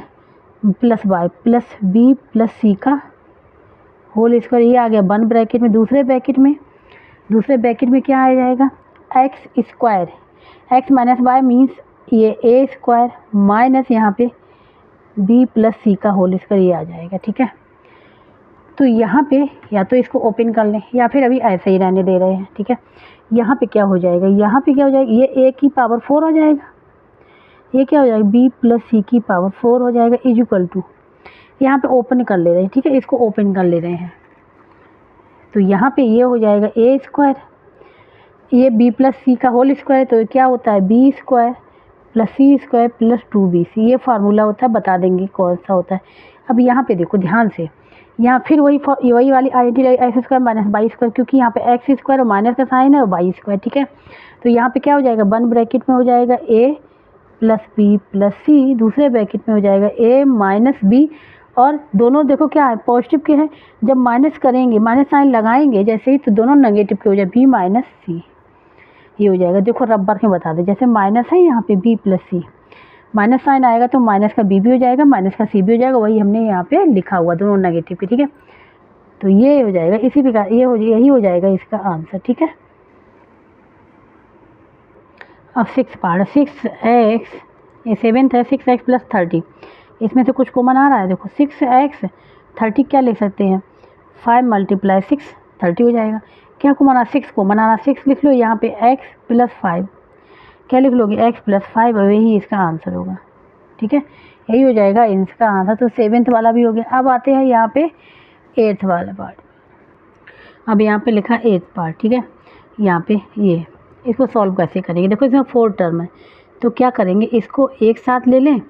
plus y plus b plus c का होल स्क्वायर, ये आ गया 1 ब्रैकेट में, दूसरे ब्रैकेट में क्या आ जाएगा, x² x minus Y means ये a² माइनस यहाँ पे b प्लस सी का होल स्क्वायर, ये आ जाएगा। ठीक है, तो यहाँ पे या तो इसको ओपन कर लें या फिर अभी ऐसे ही रहने दे रहे हैं। ठीक है, यहाँ पे क्या हो जाएगा, ये a की पावर 4 हो जाएगा, ये क्या हो जाएगा, b प्लस सी की पावर 4 हो जाएगा इक्वल टू, यहाँ पे ओपन कर ले रहे हैं। ठीक है, इसको ओपन कर ले रहे हैं तो यहाँ पे ये हो जाएगा a², ये b प्लस सी का होल स्क्वायर, तो क्या होता है b² plus c² plus 2bc, ये फार्मूला होता है, बता देंगे कौन सा होता है। अब यहाँ पे देखो ध्यान से, यहाँ फिर वही वाली आइडेंटिटी x² माइनस y², क्योंकि यहाँ पे x² और माइनस का साइन है और y²। ठीक है, तो यहाँ पे क्या हो जाएगा, 1 ब्रैकेट में हो जाएगा a plus b plus c, दूसरे ब्रैकेट में हो जाएगा a माइनस b, और दोनों देखो क्या है, पॉजिटिव के हैं, जब माइनस करेंगे, माइनस साइन लगाएंगे जैसे ही, तो दोनों नेगेटिव के हो जाए, b माइनस सी, ये हो जाएगा। देखो रबर में बता दें, जैसे माइनस है यहाँ पे b प्लस सी, माइनस साइन आएगा तो माइनस का b भी हो जाएगा, माइनस का c भी हो जाएगा, वही हमने यहाँ पे लिखा हुआ दोनों नेगेटिव के। ठीक है, तो ये हो जाएगा, इसी प्रकार यही हो जाएगा इसका आंसर। ठीक है, अब 6 पार्ट, 6x, ये 7th है, 6x प्लस 30, इसमें से कुछ कॉमन आ रहा है, देखो 6x 30 क्या ले सकते हैं, 5 मल्टीप्लाई 6 30 हो जाएगा, क्या कॉमन आ, 6 कॉमन आ रहा, 6 लिख लो, यहाँ पे x प्लस 5, क्या लिख लोगे, x प्लस 5, और यही इसका आंसर होगा। ठीक है, यही हो जाएगा इसका आंसर। तो 7th वाला भी हो गया। अब आते हैं यहाँ पे 8th वाला पार्ट, अब यहाँ पे लिखा 8th पार्ट। ठीक है, यहाँ पे ये इसको सॉल्व कैसे करेंगे, देखो इसमें 4 टर्म है, तो क्या करेंगे, इसको एक साथ ले लें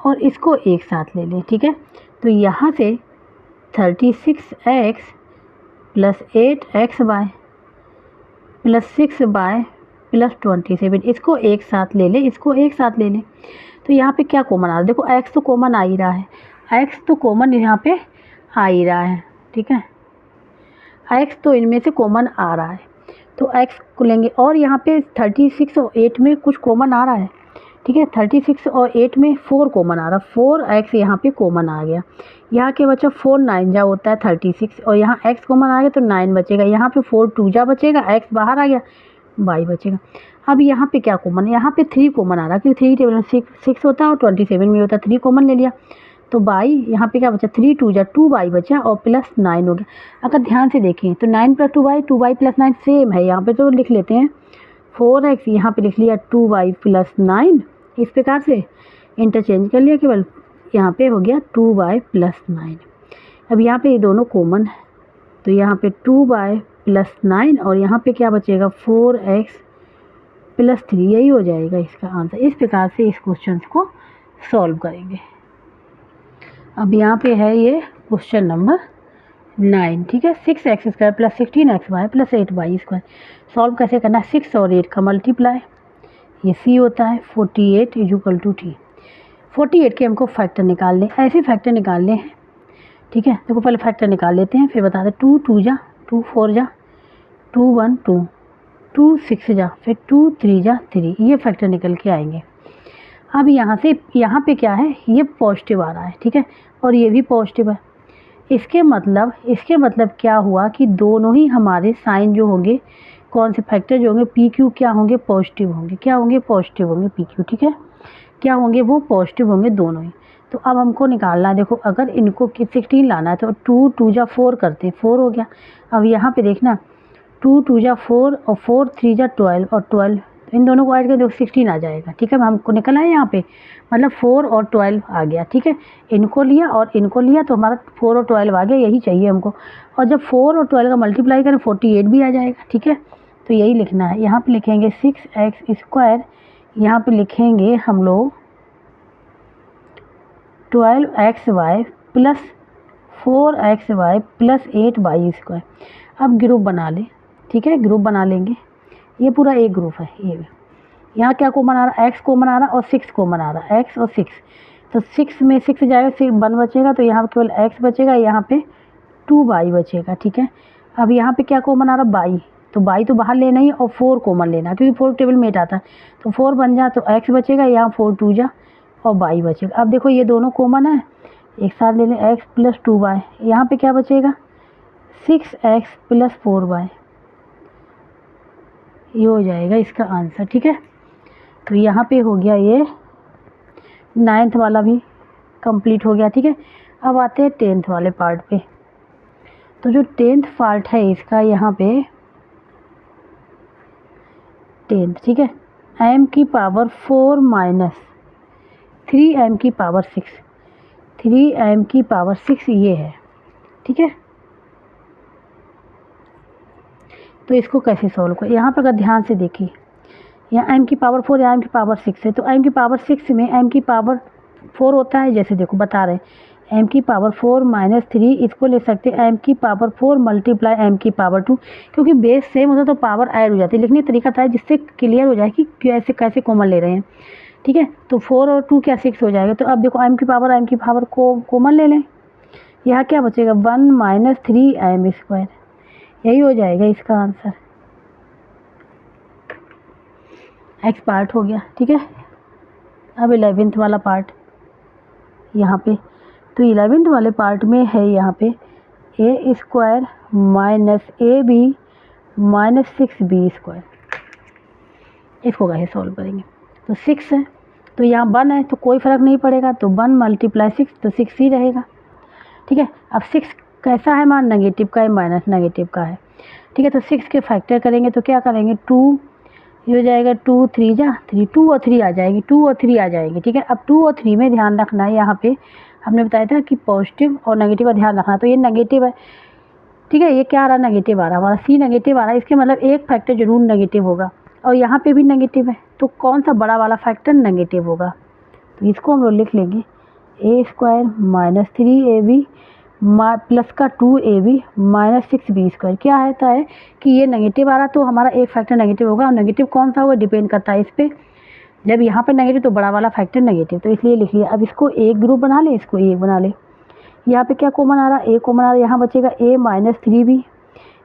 और इसको एक साथ ले लें। ठीक है, तो यहाँ से 36x plus 8xy plus 6y plus 27, इसको एक साथ ले लें, इसको एक साथ ले लें, तो यहाँ पे क्या कॉमन आ रहा है, देखो x तो कॉमन आ ही रहा है, x तो कॉमन यहाँ पे आ ही रहा है। ठीक है, x तो इनमें से कॉमन आ रहा है, तो x को लेंगे, और यहाँ पे 36 और 8 में कुछ कॉमन आ रहा है। ठीक है, 36 और 8 में 4 कॉमन आ रहा है, 4x यहाँ पे कॉमन आ गया, यहाँ के बच्चा 4 9 जा होता है 36, और यहाँ x कॉमन आ गया तो 9 बचेगा, यहाँ पे 4 2 जा बचेगा, x बाहर आ गया, y बचेगा। अब यहाँ पे क्या कॉमन है, यहाँ पे 3 कॉमन आ रहा है, क्योंकि 3 टेबल में 6 होता है और 27 में होता है, 3 कॉमन ले लिया, तो बाई यहाँ पे क्या बचा 3 2 जा 2 बाई बचा और प्लस 9 हो गया। अगर ध्यान से देखें तो 9 प्लस 2 बाई प्लस 9 सेम है, यहाँ पे तो लिख लेते हैं 4x, यहाँ पे लिख लिया 2 बाई प्लस 9, इस प्रकार से इंटरचेंज कर लिया केवल, यहाँ पे हो गया 2 बाई प्लस 9। अब यहाँ पे ये दोनों कॉमन है तो यहाँ पे 2 बाई प्लस 9 और यहाँ पे क्या बचेगा 4x प्लस 3, यही हो जाएगा इसका आंसर। इस प्रकार से इस क्वेश्चन को सॉल्व करेंगे। अब यहाँ पे है ये क्वेश्चन नंबर 9, ठीक है। 6x² plus 16xy plus 8y square solve कैसे करना है, 6 और 8 का मल्टीप्लाई, ये c होता है 48 इक्वल टू t। 48 के हमको फैक्टर निकालने, ऐसे फैक्टर निकालने हैं, ठीक है। देखो पहले फैक्टर निकाल लेते हैं फिर बताते हैं। 2 2 जा 2 4 जा 2 1 2 2 6 जा फिर 2 3 जा 3, ये फैक्टर निकल के आएंगे। अब यहाँ से यहाँ पे क्या है, ये पॉजिटिव आ रहा है, ठीक है, और ये भी पॉजिटिव है। इसके मतलब क्या हुआ कि दोनों ही हमारे साइन जो होंगे, कौन से फैक्टर जो होंगे पी क्यू क्या होंगे, पॉजिटिव होंगे। क्या होंगे, पॉजिटिव होंगे पी क्यू, ठीक है। क्या होंगे, वो पॉजिटिव होंगे दोनों ही। तो अब हमको निकालना है, देखो अगर इनको 16 लाना है तो 2 2 जा 4 करते हैं, 4 हो गया। अब यहाँ पे देखना 2 2 जा 4 और 4 3 जा 12 और 12, तो इन दोनों को ऐड कर देखो 16 आ जाएगा, ठीक है। हमको निकल आया यहाँ पे, मतलब 4 और 12 आ गया, ठीक है। इनको लिया और इनको लिया तो हमारा 4 और 12 आ गया, यही चाहिए हमको। और जब 4 और 12 का मल्टीप्लाई करें 48 भी आ जाएगा, ठीक है। तो यही लिखना है। यहाँ पे लिखेंगे 6x², यहाँ पे लिखेंगे हम लोग 12xy plus 4xy plus 8y square. अब ग्रुप बना लें, ठीक है, ग्रुप बना लेंगे। ये पूरा एक ग्रुप है। ये यहाँ क्या कॉमन आ रहा है, x कॉमन आ रहा है और 6 कॉमन आ रहा है, x और 6। तो 6 में 6 जाएगा, 1 बचेगा, तो यहाँ केवल x बचेगा, यहाँ पे 2y बचेगा, ठीक है। अब यहाँ पे क्या कॉमन आ रहा है, बाई, तो बाई तो बाहर लेना ही और 4 कॉमन लेना, क्योंकि 4 टेबल में आता है। तो 4 बन जा तो x बचेगा, यहाँ 4 2 जा और बाई बचेगा। अब देखो ये दोनों कॉमन है, एक साथ ले लें, x प्लस 2y, यहाँ पे क्या बचेगा 6x प्लस 4y, ये हो जाएगा इसका आंसर, ठीक है। तो यहाँ पे हो गया ये 9th वाला भी कंप्लीट हो गया, ठीक है। अब आते हैं 10th वाले पार्ट पे। तो जो 10th पार्ट है इसका, यहाँ पे 10th, ठीक है, m की पावर 4 माइनस 3m की पावर 6, 3m की पावर 6 ये है, ठीक है। तो इसको कैसे सॉल्व करें, यहाँ पर अगर ध्यान से देखिए, यहाँ m की पावर 4 या m की पावर 6 है, तो m की पावर 6 में m की पावर 4 होता है, जैसे देखो बता रहे हैं m की पावर 4 माइनस 3, इसको ले सकते हैं m की पावर 4 मल्टीप्लाई m की पावर 2, क्योंकि बेस सेम होता तो पावर ऐड हो जाती है। लिखने का तरीका था जिससे क्लियर हो जाए कि कैसे कैसे कॉमन ले रहे हैं, ठीक है। तो 4 और 2 क्या 6 हो जाएगा। तो अब देखो m की पावर को कॉमन ले लें, यहाँ क्या बचेगा 1 माइनस 3m स्क्वायर, यही हो जाएगा इसका आंसर। x पार्ट हो गया, ठीक है। अब 11th वाला पार्ट यहाँ पे, तो 11th वाले पार्ट में है यहाँ पे a² minus ab minus 6b square, इसको कैसे सॉल्व करेंगे। तो 6 है तो यहाँ 1 है तो कोई फ़र्क नहीं पड़ेगा, तो 1 मल्टीप्लाई 6 तो 6 ही रहेगा, ठीक है। अब 6 कैसा है, मान नेगेटिव का है, माइनस नेगेटिव का है, ठीक है। तो 6 के फैक्टर करेंगे तो क्या करेंगे 2, ये हो जाएगा 2 3 जा 3, 2 और 3 आ जाएगी, 2 और 3 आ जाएंगे, ठीक है। अब 2 और 3 में ध्यान रखना है, यहाँ पे हमने बताया था कि पॉजिटिव और नेगेटिव का ध्यान रखना। तो ये नेगेटिव है, ठीक है, ये क्या आ रहा है नेगेटिव आ रहा है, हमारा सी नेगेटिव आ रहा है, इसके मतलब एक फैक्टर जरूर नेगेटिव होगा, और यहाँ पे भी नेगेटिव है, तो कौन सा बड़ा वाला फैक्टर नेगेटिव होगा। तो इसको हम लोग लिख लेंगे a² माइनस 3ab प्लस का 2ab माइनस 6b स्क्वायर। क्या होता है कि ये नेगेटिव आ रहा तो हमारा एक फैक्टर नेगेटिव होगा, और नेगेटिव कौन सा होगा डिपेंड करता है इस पर। जब यहाँ पे नेगेटिव तो बड़ा वाला फैक्टर नेगेटिव, तो इसलिए लिख लिया। अब इसको एक ग्रुप बना ले, इसको एक बना ले। यहाँ पे क्या कॉमन आ रहा है, a कॉमन आ रहा है, यहाँ बचेगा a माइनस 3b।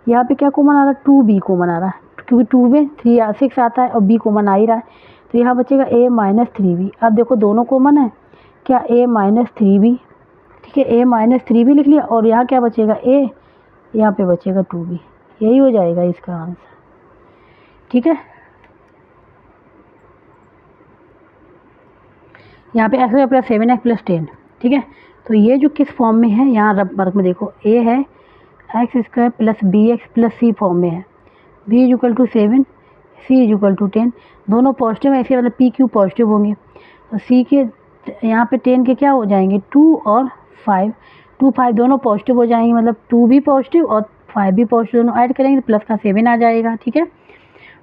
यहाँ पे क्या कॉमन आ रहा है 2b कॉमन आ रहा है, क्योंकि 2 में 6 आता है और b कॉमन आ ही रहा है, तो यहाँ बचेगा a माइनस 3b। अब देखो दोनों कॉमन है, क्या a माइनस 3b, ठीक है, a माइनस 3b लिख लिया, और यहाँ क्या बचेगा a, यहाँ पे बचेगा 2b, यही हो जाएगा इसका आंसर, ठीक है। यहाँ पे x² प्लस 7x प्लस 10, ठीक है। तो ये जो किस फॉर्म में है, यहाँ रब वर्ग में देखो, ए है x square plus b x plus c form में है। B is equal to 7, c is equal to 10, दोनों पॉजिटिव है, इसके मतलब पी क्यू पॉजिटिव होंगे। तो सी के यहाँ पे 10 के क्या हो जाएंगे, 2 और 5, 2 5 दोनों पॉजिटिव हो जाएंगे, मतलब 2 भी पॉजिटिव और 5 भी पॉजिटिव, दोनों ऐड करेंगे तो प्लस का 7 आ जाएगा, ठीक है।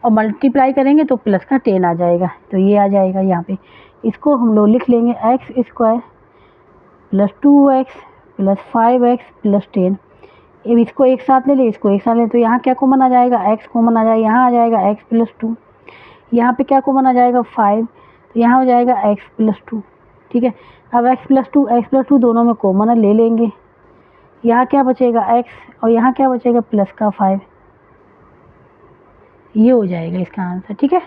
और मल्टीप्लाई करेंगे तो प्लस का 10 आ जाएगा, तो ये आ जाएगा यहाँ पे। इसको हम लोग लिख लेंगे x square plus 2x plus 5x plus 10। अब इसको एक साथ ले ले, इसको एक साथ ले, तो यहाँ क्या कॉमन आ जाएगा, x कॉमन आ जाएगा, यहाँ आ जाएगा x प्लस 2, यहाँ पे क्या कॉमन आ जाएगा 5, तो यहाँ हो जाएगा x प्लस 2, ठीक है। अब x प्लस 2 दोनों में कॉमन है, ले लेंगे, यहाँ क्या बचेगा x और यहाँ क्या बचेगा प्लस का 5, ये हो जाएगा इसका आंसर, ठीक है।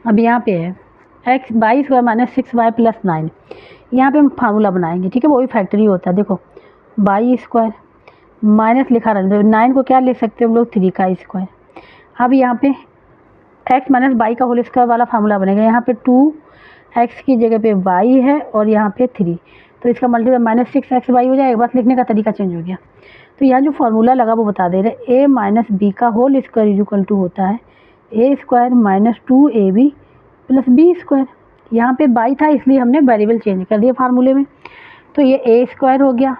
अब यहाँ पे है x by square minus 6y plus 9, यहाँ पे हम फार्मूला बनाएंगे, ठीक है, वो भी फैक्टरी होता है। देखो बाई स्क्वायर माइनस लिखा रहता है, 9 को क्या लिख सकते हैं हम लोग 3 का स्क्वायर। अब यहाँ पे x माइनस बाई का होल स्क्वायर वाला फार्मूला बनेगा, यहाँ पे 2x की जगह पे y है और यहाँ पे 3, तो इसका मल्टीप्लाई माइनस 6xy हो जाएगा, बस लिखने का तरीका चेंज हो गया। तो यहाँ जो फार्मूला लगा वो बता दे रहे, a माइनस बी का whole square is equal to होता है a square minus 2ab plus b square. यहाँ पे बाई था इसलिए हमने वेरिएबल चेंज कर दिया फार्मूले में, तो ये a स्क्वायर हो गया,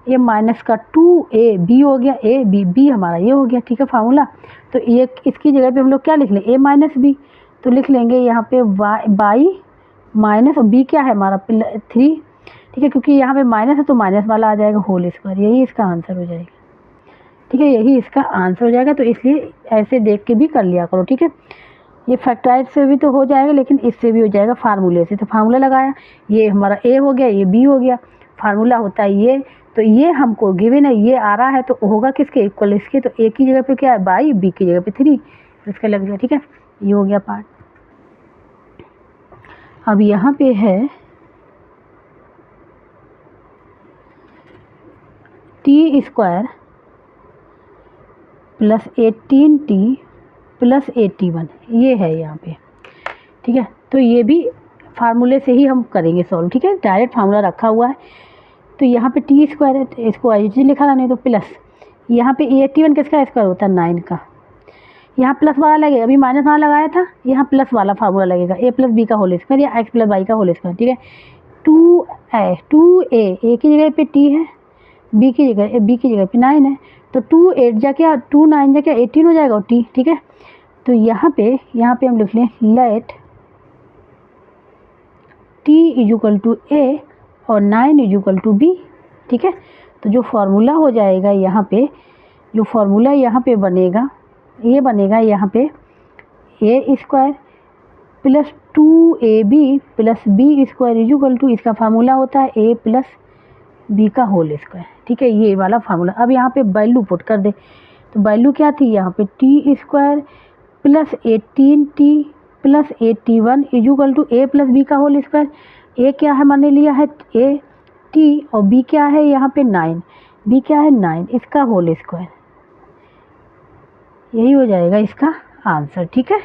ये माइनस का 2ab हो गया, a b हमारा ये हो गया, ठीक है फार्मूला। तो ये इसकी जगह पे हम लोग क्या लिख लें, a माइनस बी, तो लिख लेंगे यहाँ पे बाई माइनस, और b क्या है हमारा 3, ठीक है, क्योंकि यहाँ पे माइनस है तो माइनस वाला आ जाएगा होल स्क्वायर, यही इसका आंसर हो जाएगा, ठीक है, यही इसका आंसर हो जाएगा। तो इसलिए ऐसे देख के भी कर लिया करो, ठीक है। ये फैक्टराइज से भी तो हो जाएगा, लेकिन इससे भी हो जाएगा फार्मूले से। तो फार्मूला लगाया, ये हमारा a हो गया, ये b हो गया, फार्मूला होता है ये, तो ये हमको गिवन है, ये आ रहा है तो होगा किसके इक्वल, इसके, तो a की जगह पे क्या है बाई, b की जगह पे 3, तो इसका लग गया, ठीक है, ये हो गया पार्ट। अब यहाँ पे है T square plus 18t plus 81, ये है यहाँ पे, ठीक है। तो ये भी फार्मूले से ही हम करेंगे सॉल्व, ठीक है, डायरेक्ट फार्मूला रखा हुआ है। तो यहाँ पे टी स्क्वायर है, तो इसको आई जी लिखा था, नहीं तो प्लस, यहाँ पे 81 किसका स्क्वायर होता है 9 का, यहाँ प्लस वाला लगेगा, अभी माइनस वाला लगाया था, यहाँ प्लस वाला फार्मूला लगेगा, a प्लस बी का होल स्क्वायर या x प्लस वाई का होल स्क्वायर, ठीक है। 2a की जगह पे t है, b की जगह पे 9 है, तो 2 8 जा क्या 2 9 जा क्या 18 हो जाएगा और t, ठीक है। तो यहाँ पे हम लिख लें let t is equal to a और 9 इज इक्वल टू b, ठीक है। तो जो फार्मूला हो जाएगा यहाँ पे, जो फार्मूला यहाँ पे बनेगा, ये बनेगा यहाँ पे a square plus 2ab plus b square is equal to, इसका फार्मूला होता है a प्लस बी का होल स्क्वायर, ठीक है, ये वाला फार्मूला। अब यहाँ पे वैल्यू पुट कर दे, तो वैल्यू क्या थी यहाँ पे t square plus 18t plus 81 is equal to a plus b का होल स्क्वायर। a क्या है मैंने लिया है a t और b क्या है यहाँ पे 9, b क्या है 9, इसका होल स्क्वायर, यही हो जाएगा इसका आंसर, ठीक है।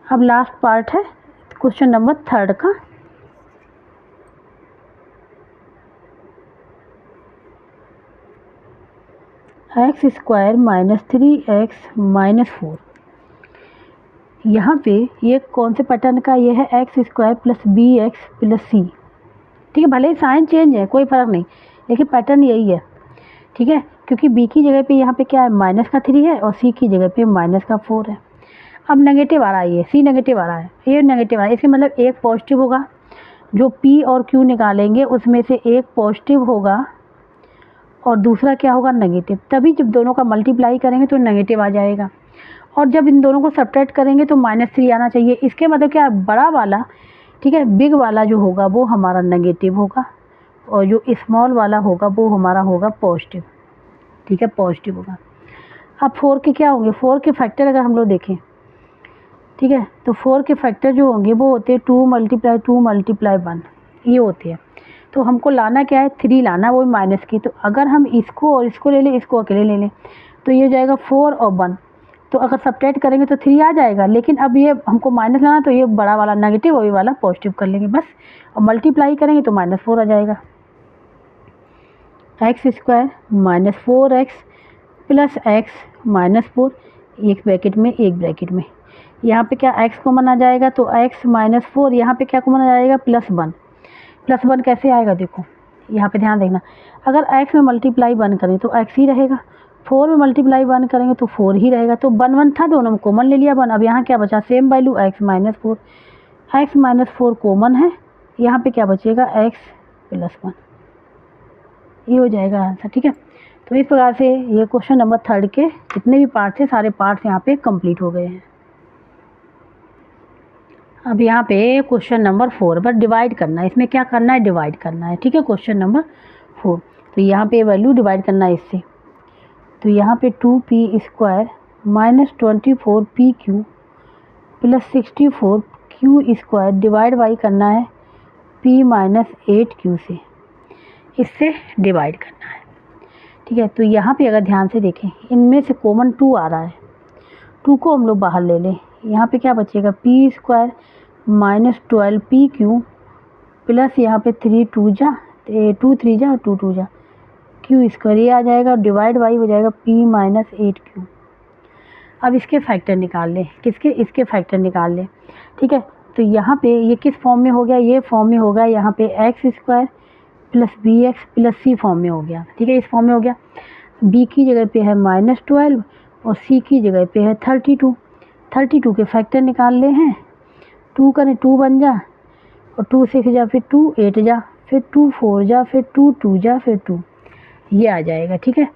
अब लास्ट पार्ट है क्वेश्चन नंबर 3 का। X square minus 3x minus 4, यहाँ पे ये कौन से पैटर्न का, ये है x square plus b x plus c, ठीक है, भले ही साइन चेंज है कोई फ़र्क नहीं, लेकिन पैटर्न यही है, ठीक है, क्योंकि b की जगह पे यहाँ पे क्या है माइनस का 3 है और c की जगह पे माइनस का 4 है। अब नेगेटिव आ रहा है, ये c नेगेटिव आ रहा है, ये नेगेटिव आ रहा है, इसके मतलब एक पॉजिटिव होगा, जो p और q निकालेंगे उसमें से एक पॉजिटिव होगा और दूसरा क्या होगा नेगेटिव, तभी जब दोनों का मल्टीप्लाई करेंगे तो नेगेटिव आ जाएगा, और जब इन दोनों को सब्ट्रैक्ट करेंगे तो -3 आना चाहिए। इसके मतलब क्या बड़ा वाला, ठीक है, बिग वाला जो होगा वो हमारा नेगेटिव होगा और जो स्मॉल वाला होगा वो हमारा होगा पॉजिटिव, ठीक है, पॉजिटिव होगा। अब 4 के क्या होंगे, 4 के फैक्टर अगर हम लोग देखें, ठीक है, तो 4 के फैक्टर जो होंगे वो होते हैं 2 मल्टीप्लाई 1, ये होते हैं। तो हमको लाना क्या है 3 लाना, वो माइनस की, तो अगर हम इसको और इसको ले लें, इसको अकेले ले लें, तो ये हो जाएगा 4 और 1, तो अगर सब्ट्रैक्ट करेंगे तो 3 आ जाएगा, लेकिन अब ये हमको माइनस लाना, तो ये बड़ा वाला नेगेटिव और ये वाला पॉजिटिव कर लेंगे बस, और मल्टीप्लाई करेंगे तो -4 आ जाएगा। x² - 4x प्लस x - 4, एक ब्रैकेट में एक ब्रैकेट में, यहाँ पे क्या x कॉमन आ जाएगा, तो x - 4, यहाँ पे क्या कॉमन आ जाएगा +1। +1 कैसे आएगा, देखो यहाँ पे ध्यान देना, अगर x में मल्टीप्लाई 1 करें तो x ही रहेगा, 4 में मल्टीप्लाई 1 करेंगे तो 4 ही रहेगा, तो 1 1 था, दोनों में कॉमन ले लिया 1। अब यहाँ क्या बचा, same value x - 4, x - 4 common है, यहाँ पे क्या बचेगा x + 1, ये हो जाएगा आंसर। ठीक है, तो इस प्रकार से ये क्वेश्चन नंबर 3 के जितने भी पार्ट्स हैं सारे पार्ट्स यहाँ पे कंप्लीट हो गए हैं। अब यहाँ पे क्वेश्चन नंबर 4 पर डिवाइड करना है, इसमें क्या करना है, डिवाइड करना है। ठीक है, क्वेश्चन नंबर 4, तो यहाँ पे वैल्यू डिवाइड करना है इससे, तो यहाँ पे 2p² - 24pq + 64q² divide by करना है p - 8q से, इससे डिवाइड करना है। ठीक है, तो यहाँ पे अगर ध्यान से देखें, इनमें से कॉमन 2 आ रहा है, 2 को हम लोग बाहर ले लें, यहाँ पे क्या बचेगा p² - 12pq प्लस यहाँ पे 3 2 जा 2 3 जा और 2 2 जा q², ये आ जाएगा, और डिवाइड बाई हो जाएगा p - 8q। अब इसके फैक्टर निकाल लें, किसके, इसके फैक्टर निकाल लें। ठीक है, तो यहाँ पे ये किस फॉर्म में हो गया, ये फॉर्म में होगा, यहाँ पे x² + bx + c फॉर्म में हो गया। ठीक है, इस फॉर्म में हो गया, b की जगह पे है -12 और c की जगह पे है 32। 32 के फैक्टर निकाल ले हैं, 2 करें 2 बन जा, और 2 6 जा, फिर 2 8 जा, फिर 2 4 जा, फिर 2 2 जा, फिर 2, ये आ जाएगा। ठीक है,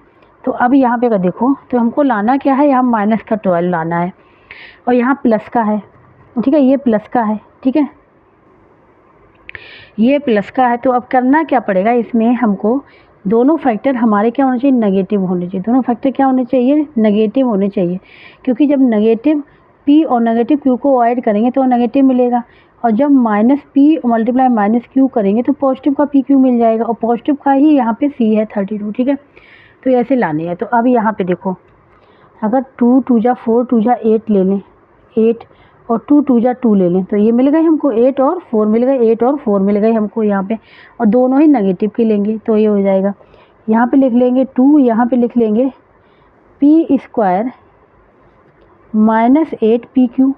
तो अब यहाँ पे अगर देखो तो हमको लाना क्या है, यहाँ माइनस का 12 लाना है, और यहाँ प्लस का है। ठीक है, ये प्लस का है, ठीक है, ये प्लस का है, तो अब करना क्या पड़ेगा, इसमें हमको दोनों फैक्टर हमारे क्या होने चाहिए, नेगेटिव होने चाहिए। दोनों फैक्टर क्या होने चाहिए, नेगेटिव होने चाहिए, क्योंकि जब नेगेटिव p और नेगेटिव q को ऐड करेंगे तो नेगेटिव मिलेगा, और जब -p मल्टीप्लाई -q करेंगे तो पॉजिटिव का pq मिल जाएगा, और पॉजिटिव का ही यहाँ पे c है 32। ठीक है, तो ऐसे लाने हैं। तो अब यहाँ पे देखो, अगर 2 2 जा 4 2 जा 8 ले लें, 8 और 2 2 जा 2 ले लें, तो ये मिल गए हमको 8 और 4 मिल गए, 8 और 4 मिल गए हमको यहाँ पे, और दोनों ही नेगेटिव के लेंगे, तो ये हो जाएगा, यहाँ पे लिख लेंगे 2, यहाँ पे लिख लेंगे p² - 8pq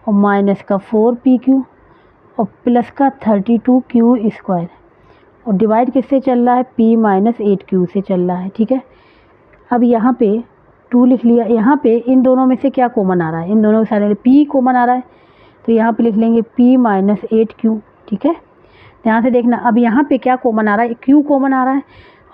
और माइनस का 4pq और प्लस का 32q², और डिवाइड किससे चल रहा है, p - 8q से चल रहा है। ठीक है, अब यहाँ पे 2 लिख लिया, यहाँ पे इन दोनों में से क्या कॉमन आ रहा है, इन दोनों के सारे p कॉमन आ रहा है, तो यहाँ पे लिख लेंगे p - 8q। ठीक है, ध्यान से देखना, अब यहाँ पे क्या कॉमन आ रहा है, q कॉमन आ रहा है,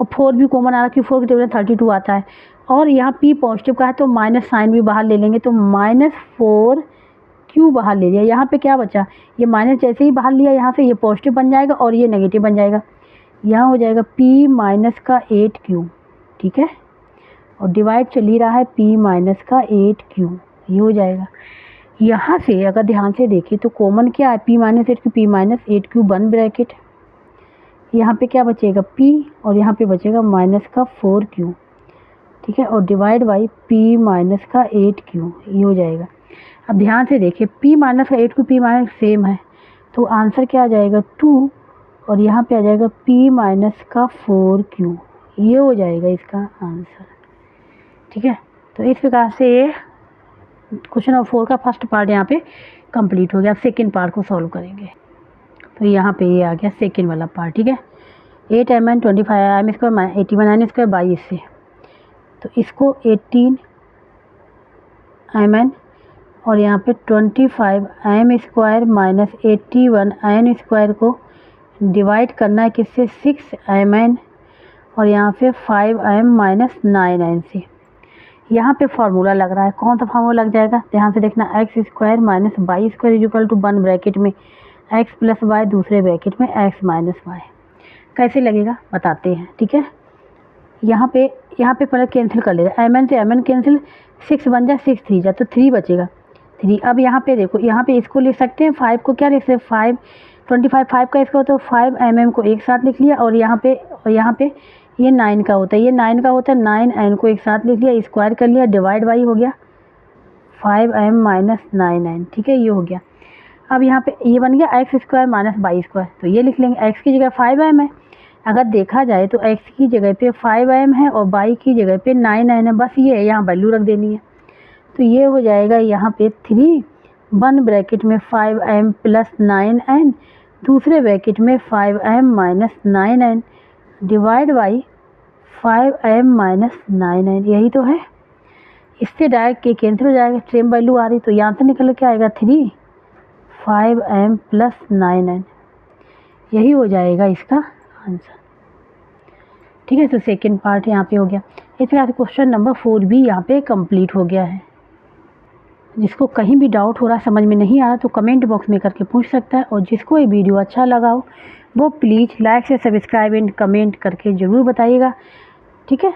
और 4 भी कॉमन आ रहा है, क्योंकि 4 की टेबल 32 आता है, और यहाँ p पॉजिटिव का है तो माइनस साइन भी बाहर ले लेंगे, तो -4q बाहर ले लिया। यहाँ पे क्या बचा, ये माइनस जैसे ही बाहर लिया यहाँ से, ये पॉजिटिव बन जाएगा और ये नेगेटिव बन जाएगा, यहाँ हो जाएगा p - 8q। ठीक है, और डिवाइड चल ही रहा है p - 8q, ये हो जाएगा। यहाँ से अगर ध्यान से देखें तो कॉमन क्या है, p - 8q, p - 8q बन ब्रैकेट, यहाँ पे क्या बचेगा p और यहाँ पे बचेगा -4q। ठीक है, और डिवाइड बाई p - 8q, ये हो जाएगा। अब ध्यान से देखिए, p - 8q p सेम है, तो आंसर क्या आ जाएगा 2, और यहाँ पे आ जाएगा p - 4q, ये हो जाएगा इसका आंसर। ठीक है, तो इस प्रकार से ये क्वेश्चन नंबर 4 का फर्स्ट पार्ट यहाँ पे कंप्लीट हो गया। अब सेकेंड पार्ट को सॉल्व करेंगे, तो यहाँ पे ये आ गया सेकेंड वाला पार्ट। ठीक है, 8m - 25m² - 81n² 22 से, तो इसको 18m और यहाँ पे 25m² - 81n² को डिवाइड करना है किससे, 6mn और यहाँ पे 5m - 9n से। यहाँ पे फार्मूला लग रहा है, कौन सा फार्मूला लग जाएगा, ध्यान से देखना, x² - y² = 1 ब्रैकेट में x + y, दूसरे ब्रैकेट में x - y। कैसे लगेगा बताते हैं। ठीक है, यहाँ पे पहले कैंसिल कर लेगा, mn से mn कैंसिल, 6 बन जा 6 3 जा, तो 3 बचेगा 3। अब यहाँ पे देखो, यहाँ पे इसको लिख सकते हैं, 5 को क्या लिख सकते हैं, 5 25 5 का इसका होता है, 5mm को एक साथ लिख लिया, और यहाँ पे ये 9 का होता है, ये 9 का होता है, 9n को एक साथ लिख लिया, स्क्वायर कर लिया, डिवाइड बाई हो गया 5m माइनस 9n, ठीक है, ये हो गया। अब यहाँ पे ये बन गया x square minus y square, तो ये लिख लेंगे। एक्स की जगह 5m है, अगर देखा जाए तो एक्स की जगह पे 5m है और वाई की जगह पे 9n है, बस ये यहाँ वैल्यू रख देनी है। तो ये हो जाएगा यहाँ पे 3 1 ब्रैकेट में 5m प्लस 9n, दूसरे ब्रैकेट में 5m minus 9n divide by 5m minus 9n, यही तो है। इससे डायरेक्ट के कैंसिल हो जाएगा, सेम वैल्यू आ रही, तो यहाँ से निकल के आएगा 3 5m प्लस 9n, यही हो जाएगा इसका आंसर, ठीक है। तो सेकंड पार्ट यहाँ पे हो गया। इस तरह से क्वेश्चन नंबर 4 भी यहाँ पे कंप्लीट हो गया है। जिसको कहीं भी डाउट हो रहा, समझ में नहीं आ रहा, तो कमेंट बॉक्स में करके पूछ सकता है। और जिसको ये वीडियो अच्छा लगा हो वो प्लीज़ लाइक से सब्सक्राइब एंड कमेंट करके ज़रूर बताइएगा, ठीक है।